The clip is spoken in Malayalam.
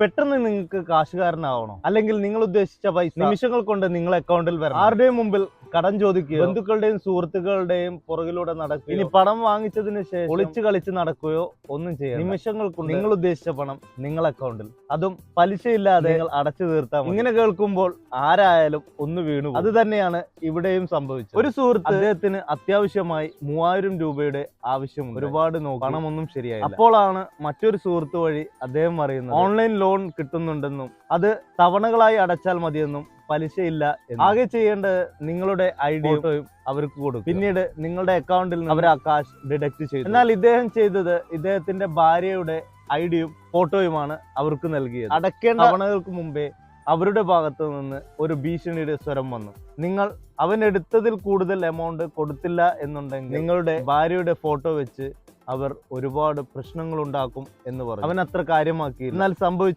പെട്ടെന്ന് നിങ്ങൾക്ക് കാശുകാരനാവണം, അല്ലെങ്കിൽ നിങ്ങൾ ഉദ്ദേശിച്ച പൈസ നിമിഷങ്ങൾ കൊണ്ട് നിങ്ങളുടെ അക്കൗണ്ടിൽ വരണം. ആരുടെയും മുമ്പിൽ കടം ചോദിക്കുക, ബന്ധുക്കളുടെയും സുഹൃത്തുക്കളുടെയും പുറകിലൂടെ നടക്കുക, ഇനി പണം വാങ്ങിച്ചതിന് ശേഷം ഒളിച്ചു കളിച്ച് നടക്കുകയോ ഒന്നും ചെയ്യാം. നിമിഷങ്ങൾ കൊണ്ട് നിങ്ങൾ ഉദ്ദേശിച്ച പണം നിങ്ങളുടെ അക്കൗണ്ടിൽ, അതും പലിശയില്ലാതെ നിങ്ങൾ അടച്ചു തീർത്താൽ. ഇങ്ങനെ കേൾക്കുമ്പോൾ ആരായാലും ഒന്ന് വീണു. അത് തന്നെയാണ് ഇവിടെയും സംഭവിച്ചത്. ഒരു സുഹൃത്ത്, അദ്ദേഹത്തിന് അത്യാവശ്യമായി 3000 രൂപയുടെ ആവശ്യമുണ്ട്. ഒരുപാട് പണമൊന്നും ശരിയായി. അപ്പോഴാണ് മറ്റൊരു സുഹൃത്ത് വഴി അദ്ദേഹം അറിയുന്നത് ഓൺലൈൻ ലോൺ കിട്ടുന്നുണ്ടെന്നും അത് തവണകളായി അടച്ചാൽ മതിയെന്നും പലിശയില്ല. ആകെ ചെയ്യേണ്ടത് നിങ്ങളുടെ ഐഡിയും അവർക്ക് കൊടുക്കും. പിന്നീട് നിങ്ങളുടെ അക്കൗണ്ടിൽ നിന്ന് അവർ ആ കാശ് ഡിഡക്ട് ചെയ്തു. എന്നാൽ ഇദ്ദേഹം ചെയ്തത് ഇദ്ദേഹത്തിന്റെ ഭാര്യയുടെ ഐഡിയും ഫോട്ടോയുമാണ് അവർക്ക് നൽകിയത്. അടയ്ക്കേണ്ട തവണകൾക്ക് മുമ്പേ അവരുടെ ഭാഗത്തു നിന്ന് ഒരു ഭീഷണിയുടെ സ്വരം വന്നു. നിങ്ങൾ അവൻ എടുത്തതിൽ കൂടുതൽ എമൗണ്ട് കൊടുത്തില്ല എന്നുണ്ടെങ്കിൽ നിങ്ങളുടെ ഭാര്യയുടെ ഫോട്ടോ വെച്ച് അവർ ഒരുപാട് പ്രശ്നങ്ങൾ ഉണ്ടാക്കും എന്ന് പറഞ്ഞു. അവൻ അത്ര കാര്യമാക്കി. എന്നാൽ സംഭവിച്ചു